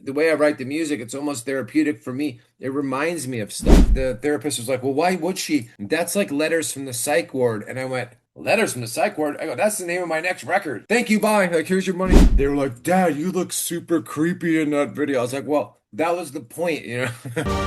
the way I write the music, it's almost therapeutic for me. It reminds me of stuff. The therapist was like, "Well, why would she? That's like letters from the psych ward." And I went, "Letters from the psych ward?" I go, "That's the name of my next record. Thank you, bye. Like, here's your money." They were like, "Dad, you look super creepy in that video." I was like, "Well, that was the point, you know?"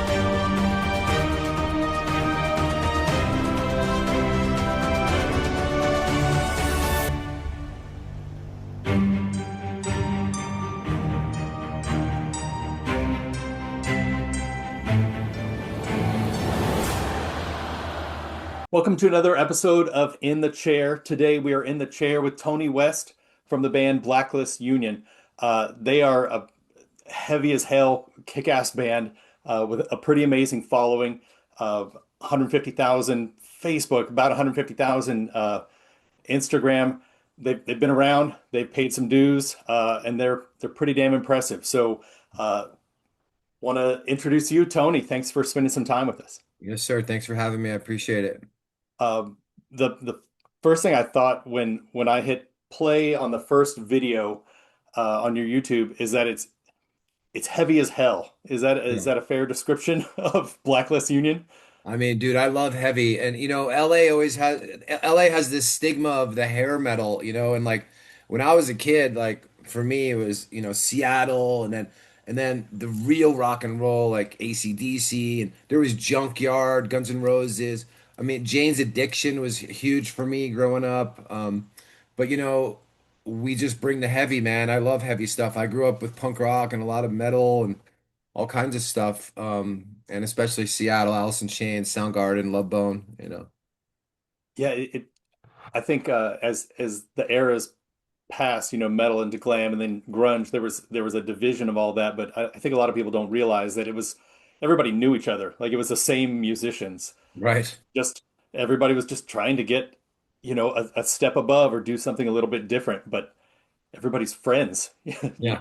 Welcome to another episode of In the Chair. Today we are in the chair with Tony West from the band Blacklist Union. They are a heavy as hell, kick-ass band with a pretty amazing following of 150,000 Facebook, about 150,000 Instagram. They've been around, they've paid some dues, and they're pretty damn impressive. So, want to introduce you, Tony. Thanks for spending some time with us. Yes, sir. Thanks for having me. I appreciate it. The first thing I thought when I hit play on the first video on your YouTube is that it's heavy as hell. Is Yeah. that a fair description of Blacklist Union? I mean, dude, I love heavy, and LA always has LA has this stigma of the hair metal, and like when I was a kid, like for me it was, Seattle, and then the real rock and roll like AC/DC, and there was Junkyard, Guns N' Roses. I mean, Jane's Addiction was huge for me growing up. But we just bring the heavy, man. I love heavy stuff. I grew up with punk rock and a lot of metal and all kinds of stuff. And especially Seattle, Alice in Chains, Soundgarden, Love Bone, Yeah, I think as the eras passed, metal into glam and then grunge, there was a division of all that. But I think a lot of people don't realize that it was everybody knew each other. Like it was the same musicians. Right. Just everybody was just trying to get, a step above or do something a little bit different. But everybody's friends. Yeah.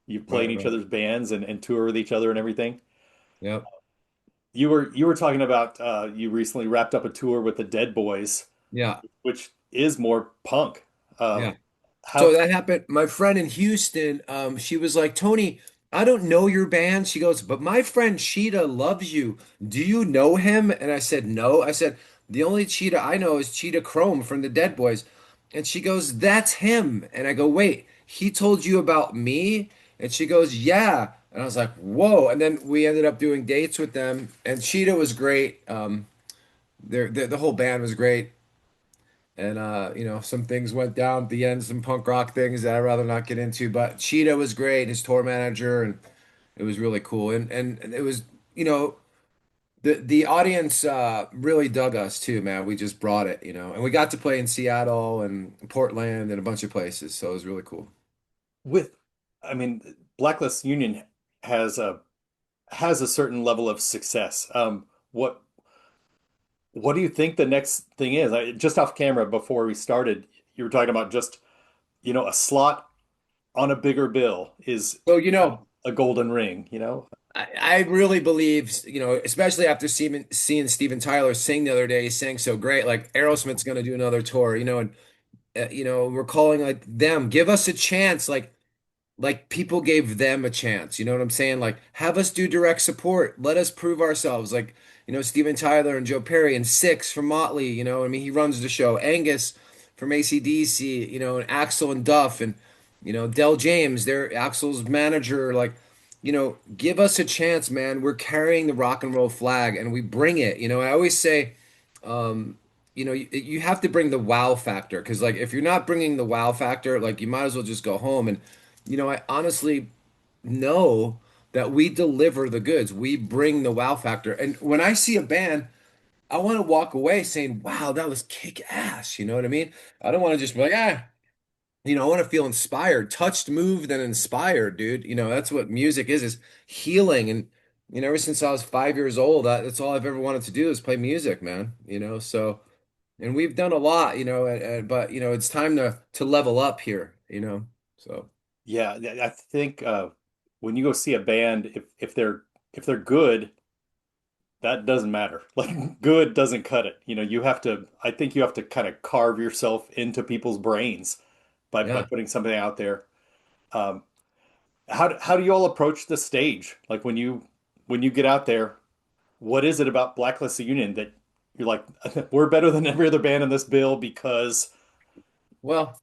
You play in Right, each right. other's bands and tour with each other and everything. Yep. You were talking about you recently wrapped up a tour with the Dead Boys, Yeah. which is more punk. Yeah. Um, So how that happened. My friend in Houston, she was like, Tony, I don't know your band. She goes, but my friend Cheetah loves you. Do you know him? And I said, no. I said, the only Cheetah I know is Cheetah Chrome from the Dead Boys. And she goes, that's him. And I go, wait, he told you about me? And she goes, yeah. And I was like, whoa. And then we ended up doing dates with them. And Cheetah was great. The whole band was great. And some things went down at the end, some punk rock things that I'd rather not get into. But Cheetah was great, his tour manager, and it was really cool. And it was, you know, the audience really dug us too, man. We just brought it, and we got to play in Seattle and Portland and a bunch of places, so it was really cool. with, I mean, Blacklist Union has a certain level of success. What do you think the next thing is? Just off camera before we started, you were talking about just, a slot on a bigger bill is So, a golden ring, you know? I really believe, especially after seeing Steven Tyler sing the other day, he sang so great. Like Aerosmith's going to do another tour, and we're calling like them, give us a chance, like people gave them a chance. You know what I'm saying? Like have us do direct support. Let us prove ourselves. Like, Steven Tyler and Joe Perry and Six from Motley, I mean, he runs the show. Angus from AC/DC, and Axel and Duff and, Del James, they're Axel's manager. Like, give us a chance, man. We're carrying the rock and roll flag and we bring it. I always say, you have to bring the wow factor because, like, if you're not bringing the wow factor, like, you might as well just go home. And, I honestly know that we deliver the goods. We bring the wow factor. And when I see a band, I want to walk away saying, wow, that was kick ass. You know what I mean? I don't want to just be like, I want to feel inspired, touched, moved, and inspired, dude. That's what music is healing. And, ever since I was 5 years old, that's all I've ever wanted to do is play music, man. So, and we've done a lot, but it's time to level up here, so Yeah, I think when you go see a band, if they're good, that doesn't matter. Like good doesn't cut it. I think you have to kind of carve yourself into people's brains by yeah. putting something out there. Um, how do you all approach the stage? Like when you get out there, what is it about Blacklist Union that you're like, we're better than every other band in this bill because Well,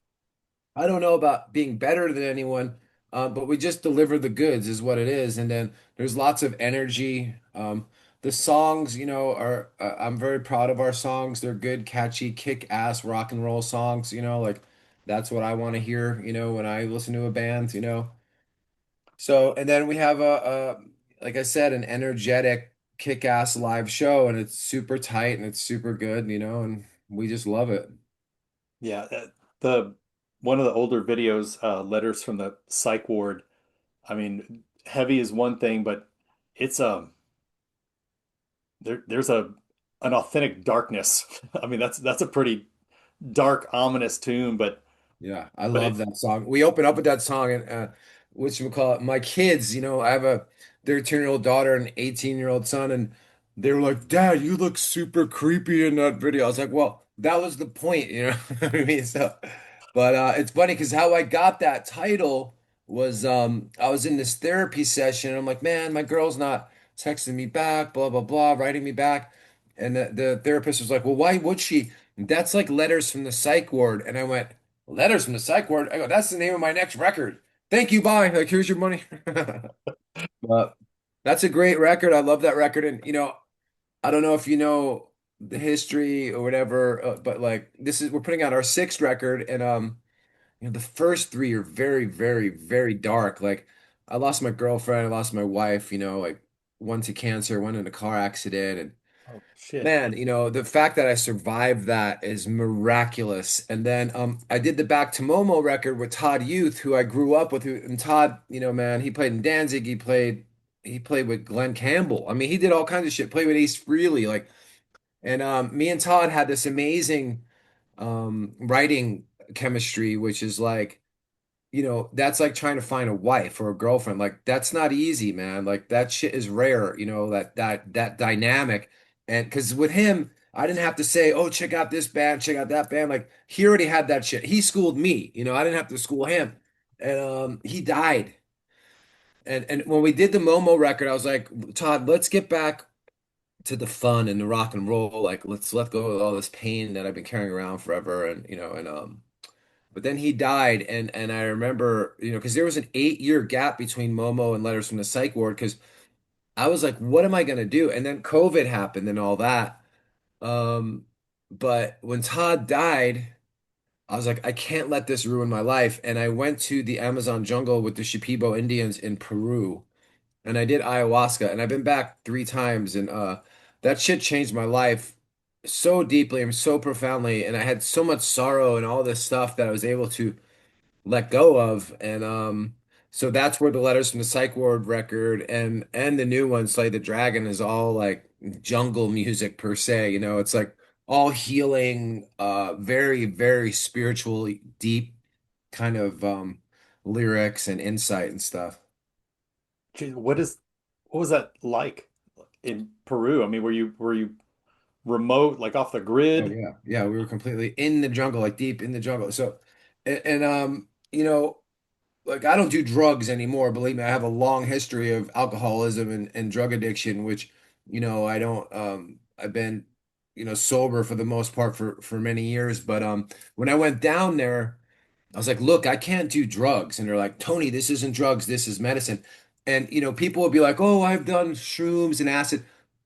I don't know about being better than anyone, but we just deliver the goods is what it is. And then there's lots of energy. The songs, are I'm very proud of our songs. They're good, catchy, kick-ass rock and roll songs, like that's what I want to hear, when I listen to a band. So, and then we have like I said, an energetic, kick-ass live show, and it's super tight and it's super good, and we just love it. yeah, the one of the older videos, letters from the psych ward. I mean, heavy is one thing, but it's there's a an authentic darkness. I mean, that's a pretty dark, ominous tune, Yeah, I but love it's that song. We open up with that song, and whatchamacallit, my kids, I have a 13-year-old daughter and an 18-year-old son, and they were like, Dad, you look super creepy in that video. I was like, well, that was the point, you know what I mean? So, but it's funny because how I got that title was I was in this therapy session, and I'm like, man, my girl's not texting me back, blah, blah, blah, writing me back. And the therapist was like, well, why would she? That's like letters from the psych ward. And I went, letters from the psych ward. I go, that's the name of my next record. Thank you, bye. Like, here's your money. But that's a great record. I love that record. And I don't know if you know the history or whatever, but like we're putting out our sixth record, and the first three are very, very, very dark. Like I lost my girlfriend, I lost my wife, like one to cancer, one in a car accident, and oh shit. man, the fact that I survived that is miraculous. And then I did the Back to Momo record with Todd Youth, who I grew up with, and Todd, man, he played in Danzig, he played with Glenn Campbell. I mean, he did all kinds of shit, played with Ace Frehley, like, and me and Todd had this amazing writing chemistry, which is like that's like trying to find a wife or a girlfriend. Like that's not easy, man. Like that shit is rare, that dynamic. And because with him, I didn't have to say, oh, check out this band, check out that band. Like he already had that shit. He schooled me, I didn't have to school him. And he died. And when we did the Momo record, I was like, Todd, let's get back to the fun and the rock and roll. Like let's let go of all this pain that I've been carrying around forever. And but then he died, and I remember, because there was an 8-year gap between Momo and Letters from the Psych Ward, because I was like, what am I gonna do? And then COVID happened and all that. Um, but when Todd died, I was like, I can't let this ruin my life. And I went to the Amazon jungle with the Shipibo Indians in Peru, and I did ayahuasca, and I've been back 3 times, and that shit changed my life so deeply and so profoundly, and I had so much sorrow and all this stuff that I was able to let go of. And so that's where the Letters from the Psych Ward record and the new one, Slay the Dragon, is all like jungle music per se. It's like all healing, very, very spiritual, deep kind of lyrics and insight and stuff. Gee, what was that like in Peru? I mean, were you remote, like off the Oh grid? yeah. Yeah, we were completely in the jungle, like deep in the jungle. So and like I don't do drugs anymore. Believe me, I have a long history of alcoholism and drug addiction, which, I don't I've been, sober for the most part for many years. But when I went down there, I was like, look, I can't do drugs. And they're like, Tony, this isn't drugs, this is medicine. And people would be like, oh, I've done shrooms and acid.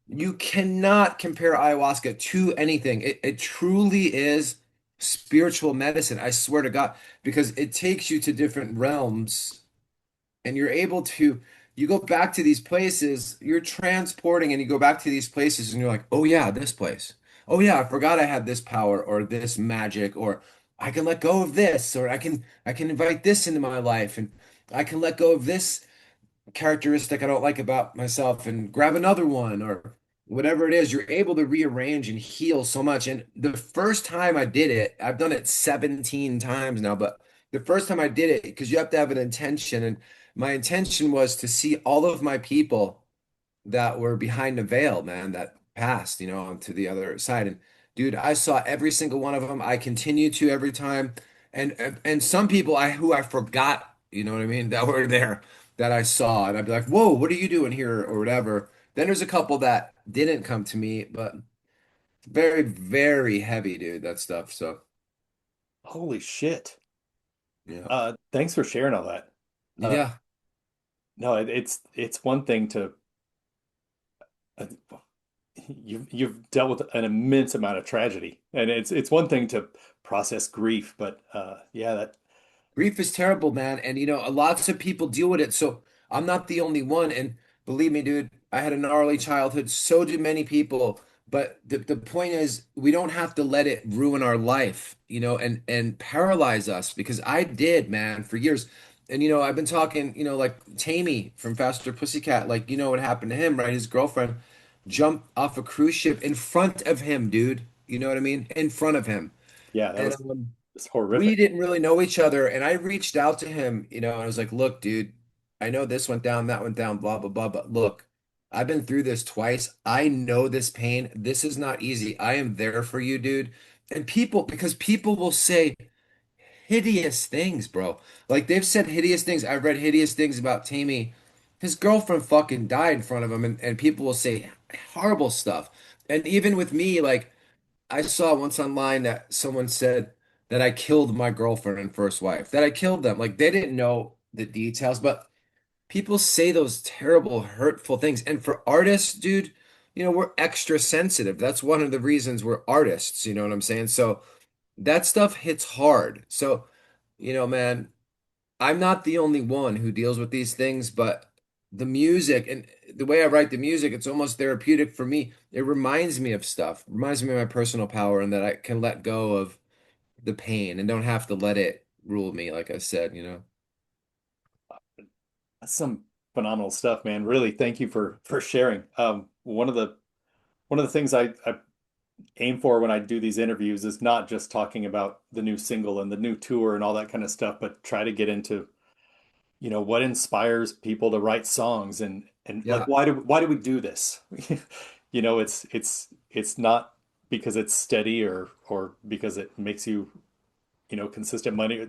You cannot compare ayahuasca to anything. It truly is spiritual medicine. I swear to God, because it takes you to different realms, and you're able to, you go back to these places, you're transporting, and you go back to these places and you're like, oh yeah, this place. Oh yeah, I forgot I had this power or this magic, or I can let go of this, or I can invite this into my life, and I can let go of this characteristic I don't like about myself and grab another one, or whatever it is. You're able to rearrange and heal so much. And the first time I did it, I've done it 17 times now, but the first time I did it, because you have to have an intention, and my intention was to see all of my people that were behind the veil, man, that passed, onto the other side. And dude, I saw every single one of them. I continue to every time. And some people who I forgot, you know what I mean, that were there. that I saw, and I'd be like, "Whoa, what are you doing here?" or whatever. Then there's a couple that didn't come to me, but very, very heavy, dude, that stuff. So Holy shit. yeah, Thanks for sharing all that. Uh, yeah. no, it's one thing to uh, you've dealt with an immense amount of tragedy, and it's one thing to process grief, but yeah, that Grief is terrible, man. And lots of people deal with it. So I'm not the only one. And believe me, dude, I had a gnarly childhood. So do many people. But the point is, we don't have to let it ruin our life, and paralyze us because I did, man, for years. And I've been talking, like Tammy from Faster Pussycat, like what happened to him, right? His girlfriend jumped off a cruise ship in front of him, dude. You know what I mean? In front of him. yeah, that And was it's we horrific. didn't really know each other, and I reached out to him, and I was like, "Look, dude, I know this went down, that went down, blah blah blah, but look, I've been through this twice. I know this pain. This is not easy. I am there for you, dude." And because people will say hideous things, bro. Like they've said hideous things. I've read hideous things about Tammy. His girlfriend fucking died in front of him, and people will say horrible stuff. And even with me, like. I saw once online that someone said that I killed my girlfriend and first wife, that I killed them. Like they didn't know the details, but people say those terrible, hurtful things. And for artists, dude, we're extra sensitive. That's one of the reasons we're artists, you know what I'm saying? So that stuff hits hard. So, man, I'm not the only one who deals with these things, but the music and the way I write the music, it's almost therapeutic for me. It reminds me of stuff, reminds me of my personal power and that I can let go of the pain and don't have to let it rule me, like I said. That's some phenomenal stuff, man. Really, thank you for sharing. One of the things I aim for when I do these interviews is not just talking about the new single and the new tour and all that kind of stuff, but try to get into, what inspires people to write songs and like Yeah. why do we do this? It's not because it's steady or because it makes you, consistent money.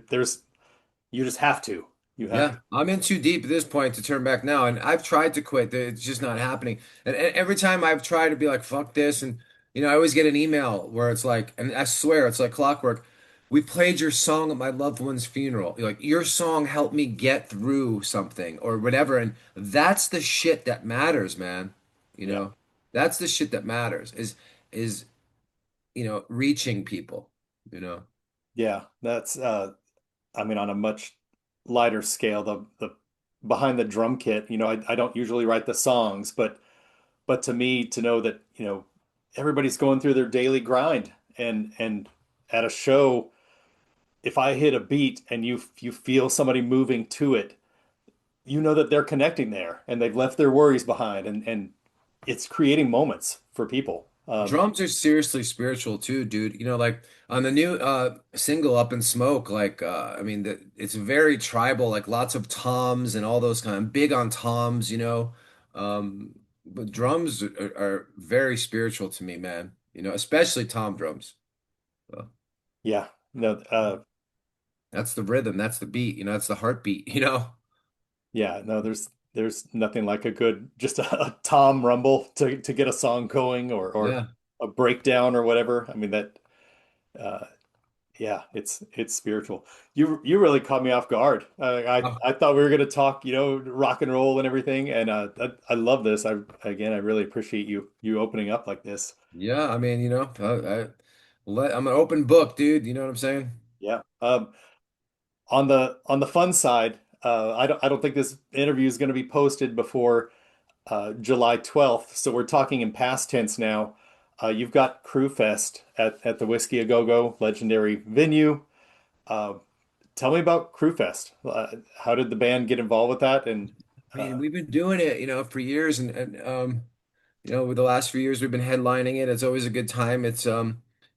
You just have to. You have Yeah, to. I'm in too deep at this point to turn back now, and I've tried to quit. It's just not happening. And every time I've tried to be like, "Fuck this," and I always get an email where it's like, and I swear it's like clockwork. We played your song at my loved one's funeral. Like your song helped me get through something or whatever, and that's the shit that matters, man. You Yeah. know, that's the shit that matters is reaching people. You know. Yeah. That's I mean, on a much lighter scale, the behind the drum kit, I don't usually write the songs, but to me, to know that, everybody's going through their daily grind and at a show, if I hit a beat and you feel somebody moving to it, you know that they're connecting there and they've left their worries behind and it's creating moments for people. Drums are seriously spiritual too, dude. Like on the new single Up in Smoke, like I mean it's very tribal, like lots of toms and all those kind. I'm big on toms. But drums are very spiritual to me, man. Especially tom drums. So, Yeah. No, that's the rhythm, that's the beat, that's the heartbeat. yeah, no, there's nothing like a good just a tom rumble to get a song going or Yeah. a breakdown or whatever. I mean that uh yeah, it's spiritual. You really caught me off guard. Oh, I thought we were gonna talk, rock and roll and everything, and I love this. I really appreciate you opening up like this. yeah, I mean, I'm an open book, dude. You know what I'm saying? Yeah. On the fun side, I don't think this interview is going to be posted before July 12th, so we're talking in past tense now. You've got Crewfest at the Whiskey A Go Go legendary venue. Uh, Tell me about Crewfest. How did the band get involved with that? And I mean, we've been doing it, for years, and with the last few years we've been headlining it. It's always a good time. It's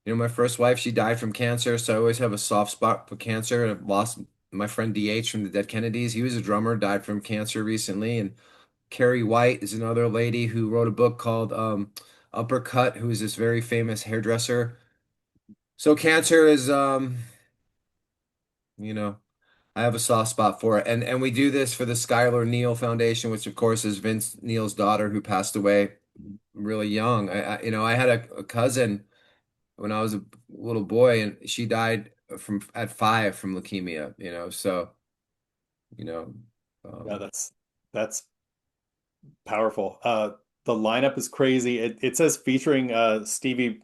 my first wife, she died from cancer, so I always have a soft spot for cancer. And I've lost my friend DH from the Dead Kennedys. He was a drummer, died from cancer recently, and Carrie White is another lady who wrote a book called Uppercut, who is this very famous hairdresser. So cancer is you know. I have a soft spot for it. And we do this for the Skylar Neal Foundation, which of course is Vince Neal's daughter who passed away really young. I had a cousin when I was a little boy, and she died from at 5 from leukemia, so, you know, Yeah, um, that's powerful. The lineup is crazy. It says featuring Stevie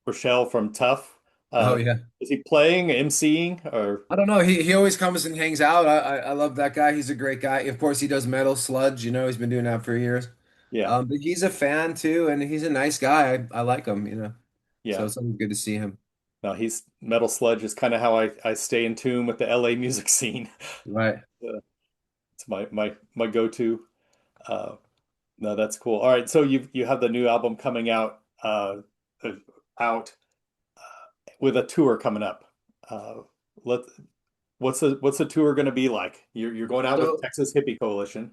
Rochelle from Tough. oh Uh, yeah. is he playing, emceeing, or I don't know. He always comes and hangs out. I love that guy. He's a great guy. Of course, he does metal sludge. He's been doing that for years. yeah, But he's a fan too, and he's a nice guy. I like him. So yeah. it's always good to see him. No, he's Metal Sludge is kind of how I stay in tune with the LA music scene. Right. It's my go-to. Uh, no, that's cool. All right, so you have the new album coming uh, out with a tour coming up. Uh, let what's the tour going to be like? You're going out with So Texas Hippie Coalition.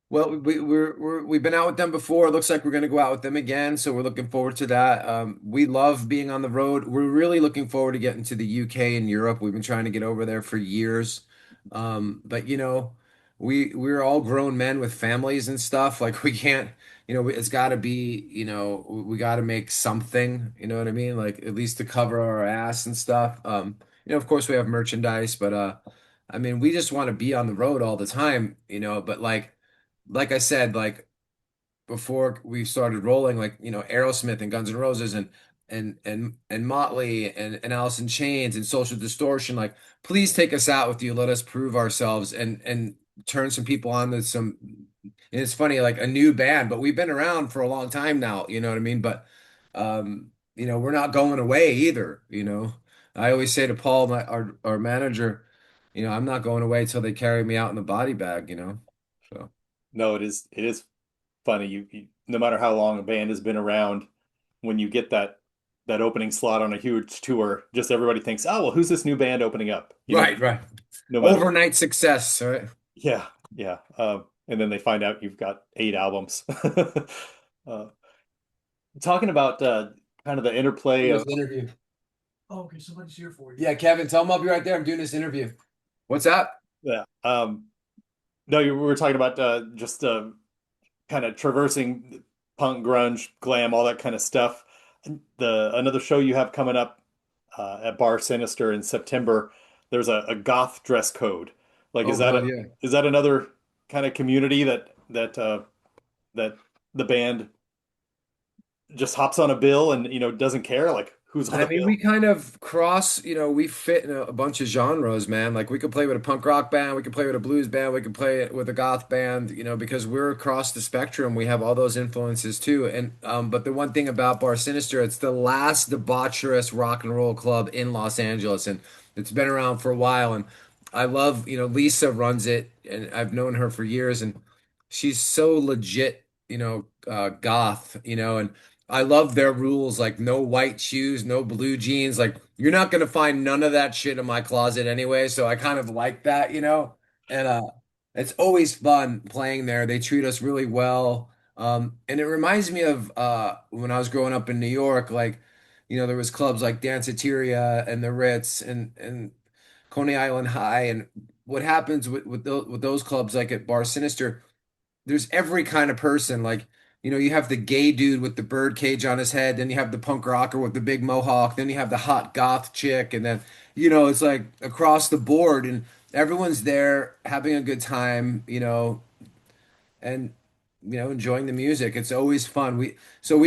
Well, we've been out with them before. It looks like we're going to go out with them again, so we're looking forward to that. We love being on the road. We're really looking forward to getting to the UK and Europe. We've been trying to get over there for years. But we're all grown men with families and stuff. Like we can't, it's got to be, we got to make something. You know what I mean? Like at least to cover our ass and stuff. Of course we have merchandise, but I mean, we just want to be on the road all the time. But like I said, like before we started rolling, like, Aerosmith and Guns N' Roses and Motley and Alice in Chains and Social Distortion, like, please take us out with you. Let us prove ourselves and turn some people on to some, and it's funny, like a new band, but we've been around for a long time now, you know what I mean? But we're not going away either. I always say to Paul, our manager, I'm not going away till they carry me out in the body bag. So. No, it is funny. No matter how long a band has been around, when you get that opening slot on a huge tour, just everybody thinks, oh well, who's this new band opening up? Right, right. No matter what. Overnight success, right? Yeah, yeah. And then they find out you've got 8 albums. uh, talking about kind of the interplay Doing of this interview. Oh, okay, somebody's here for you. Yeah, Kevin, tell him I'll be right there. I'm doing this interview. What's up? yeah. No, we were talking about just kind of traversing punk, grunge, glam, all that kind of stuff. The another show you have coming up at Bar Sinister in September, there's a goth dress code. Like, Oh God, yeah. is that another kind of community that the band just hops on a bill and doesn't care like who's on I the mean, bill? we kind of cross, we fit in a bunch of genres, man. Like we could play with a punk rock band, we could play with a blues band, we could play it with a goth band, because we're across the spectrum. We have all those influences too. And but the one thing about Bar Sinister, it's the last debaucherous rock and roll club in Los Angeles, and it's been around for a while. And I love, Lisa runs it, and I've known her for years, and she's so legit, goth, and I love their rules, like no white shoes, no blue jeans. Like you're not gonna find none of that shit in my closet anyway. So I kind of like that. And it's always fun playing there. They treat us really well. And it reminds me of when I was growing up in New York, like, there was clubs like Danceteria and the Ritz and Coney Island High. And what happens with those clubs, like at Bar Sinister, there's every kind of person. Like, you have the gay dude with the bird cage on his head, then you have the punk rocker with the big mohawk, then you have the hot goth chick, and then, it's like across the board, and everyone's there having a good time, and enjoying the music. It's always fun. We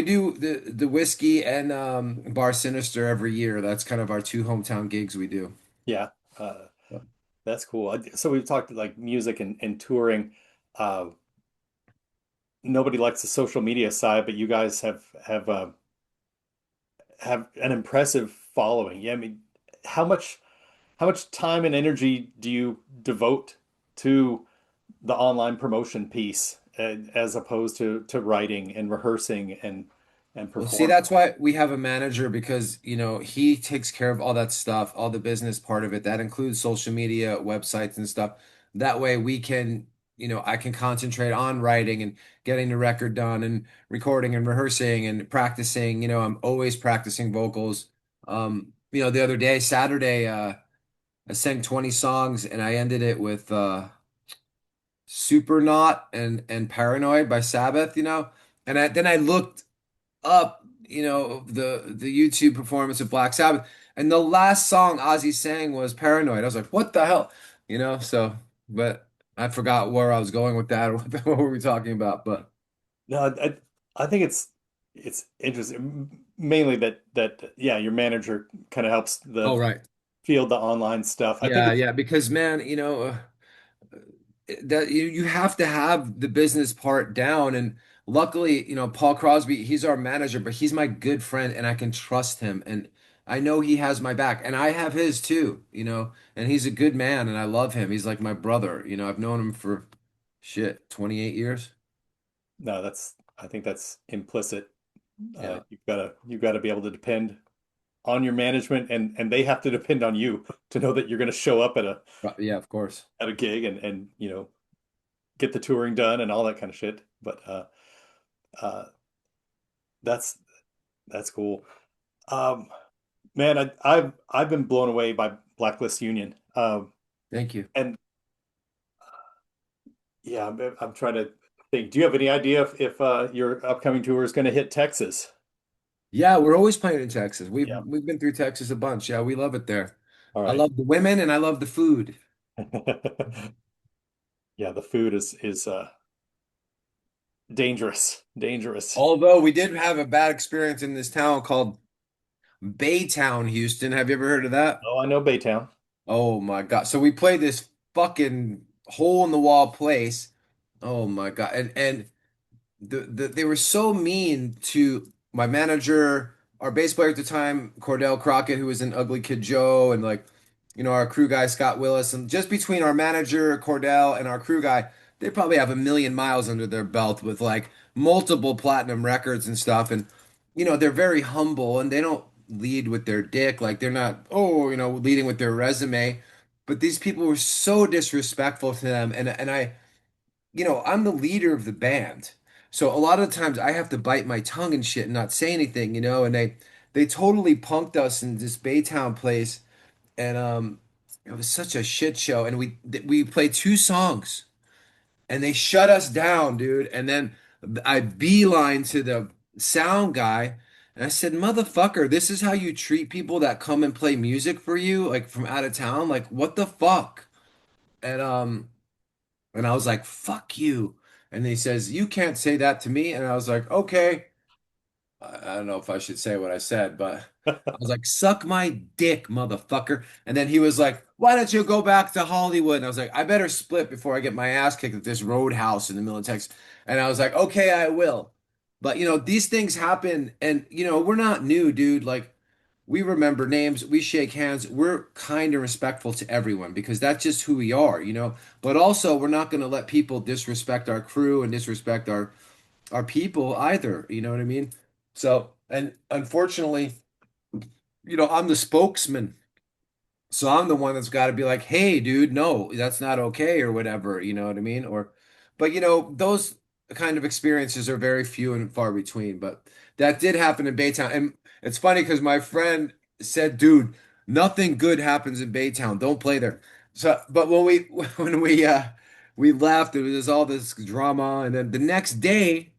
do the whiskey and Bar Sinister every year. That's kind of our two hometown gigs we do. Yeah, that's cool. So we've talked like music and touring. Uh, Nobody likes the social media side, but you guys have an impressive following. Yeah, I mean, how much how much time and energy do you devote to the online promotion piece as opposed to writing and rehearsing and Well, see, performing? that's why we have a manager because, he takes care of all that stuff, all the business part of it. That includes social media, websites and stuff. That way we can, I can concentrate on writing and getting the record done and recording and rehearsing and practicing. I'm always practicing vocals. The other day, Saturday, I sang 20 songs and I ended it with Supernaut and Paranoid by Sabbath, you know? And then I looked up, you know, the YouTube performance of Black Sabbath, and the last song Ozzy sang was Paranoid. I was like, what the hell? You know, so but I forgot where I was going with that or what were we talking about, but No, I think it's interesting, mainly that yeah, your manager kind of helps oh the right. field the online stuff. I think Yeah, it's yeah, because man, you know, that you have to have the business part down. And luckily, you know, Paul Crosby, he's our manager, but he's my good friend and I can trust him. And I know he has my back and I have his too, you know, and he's a good man and I love him. He's like my brother. You know, I've known him for shit, 28 years. no, that's I think that's implicit. Yeah. You've got to be able to depend on your management, and they have to depend on you to know that you're going to show up Yeah, of course. at a gig and get the touring done and all that kind of shit. But uh, that's that's cool. Um, man, I've been blown away by Blacklist Union. Thank you. And yeah, I'm trying to think. Do you have any idea if your upcoming tour is going to hit Texas? Yeah, we're always playing in Texas. Yeah. We've been through Texas a bunch. Yeah, we love it there. All I right. love the women and I love the food. Yeah, the food is dangerous. Dangerous. Although we did have a bad experience in this town called Baytown, Houston. Have you ever heard of that? Oh, I know Baytown. Oh my God. So we played this fucking hole in the wall place. Oh my God. And they were so mean to my manager, our bass player at the time, Cordell Crockett, who was in Ugly Kid Joe, and like, you know, our crew guy Scott Willis, and just between our manager Cordell and our crew guy, they probably have a million miles under their belt with like multiple platinum records and stuff. And you know, they're very humble and they don't lead with their dick, like they're not, oh, you know, leading with their resume. But these people were so disrespectful to them, and I you know, I'm the leader of the band. So a lot of times I have to bite my tongue and shit and not say anything, you know, and they totally punked us in this Baytown place and it was such a shit show and we played two songs and they shut us down, dude. And then I beeline to the sound guy and I said, "Motherfucker, this is how you treat people that come and play music for you like from out of town? Like what the fuck?" And and I was like, fuck you. And he says, you can't say that to me. And I was like, okay. I don't know if I should say what I said, but I was like, suck my dick, motherfucker. And then he was like, why don't you go back to Hollywood? And I was like, I better split before I get my ass kicked at this roadhouse in the middle of Texas. And I was like, okay, I will. But, you know, these things happen. And, you know, we're not new, dude. Like, we remember names, we shake hands, we're kind and respectful to everyone because that's just who we are, you know. But also, we're not going to let people disrespect our crew and disrespect our people either, you know what I mean? So, and unfortunately, you know, I'm the spokesman. So I'm the one that's got to be like, "Hey, dude, no, that's not okay," or whatever, you know what I mean? Or, but you know, those kind of experiences are very few and far between. But that did happen in Baytown, and it's funny because my friend said, "Dude, nothing good happens in Baytown. Don't play there." So, but when we we left, there was all this drama, and then the next day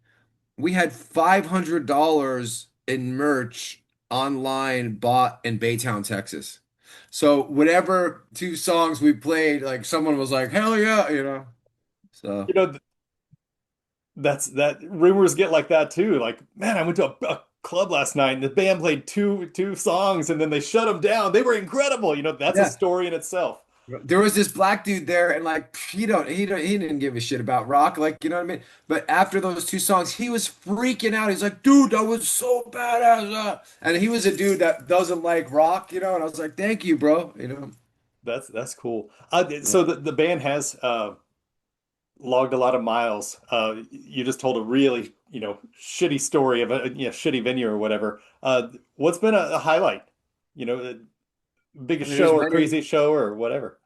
we had $500 in merch online bought in Baytown, Texas. So whatever two songs we played, like someone was like, "Hell yeah," you know. So You know, that rumors get like that too. Like, man, I went to a club last night and the band played two songs and then they shut them down. They were incredible. You know, that's a yeah, story in itself. there was this black dude there, and like he didn't give a shit about rock, like you know what I mean. But after those two songs, he was freaking out. He's like, "Dude, that was so badass," and he was a dude that doesn't like rock, you know. And I was like, "Thank you, bro," you know. That's cool. So Yeah. the band has logged a lot of miles. You just told a really, shitty story of a shitty venue or whatever. What's been a highlight? You know, the biggest There's show or many. craziest show or whatever.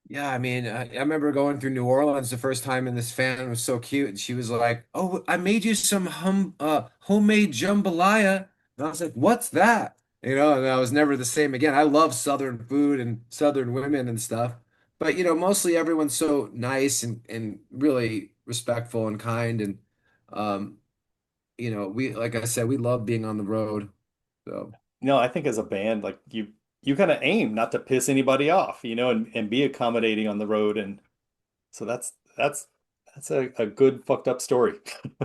Yeah, I mean, I remember going through New Orleans the first time, and this fan was so cute, and she was like, "Oh, I made you some homemade jambalaya," and I was like, "What's that?" and I was never the same again. I love Southern food and Southern women and stuff. But, mostly everyone's so nice and really respectful and kind. And, um, like I said, we love being on the road. So, No, I think as a band, like you kind of aim not to piss anybody off, and be accommodating on the road. And so that's a good fucked up story.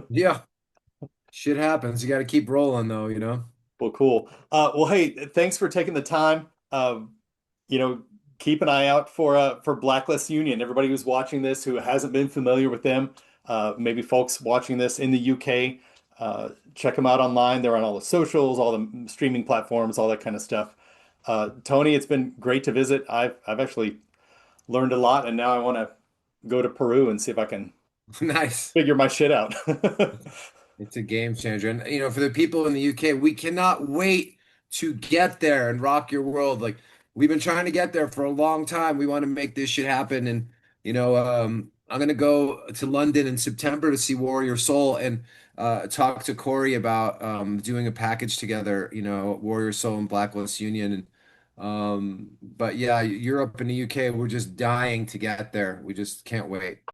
yeah, shit happens. You got to keep rolling, though. Well, cool. Well, hey, thanks for taking the time. You know, keep an eye out for Blacklist Union. Everybody who's watching this who hasn't been familiar with them, maybe folks watching this in the UK, check them out online. They're on all the socials, all the streaming platforms, all that kind of stuff. Tony, it's been great to visit. I've actually learned a lot, and now I want to go to Peru and see if I can Nice. figure my shit out. It's a game changer. And, for the people in the UK, we cannot wait to get there and rock your world. Like, we've been trying to get there for a long time. We want to make this shit happen. And, I'm gonna go to London in September to see Warrior Soul and talk to Corey about doing a package together, Warrior Soul and Blacklist Union. And but yeah, Europe and the UK, we're just dying to get there. We just can't wait.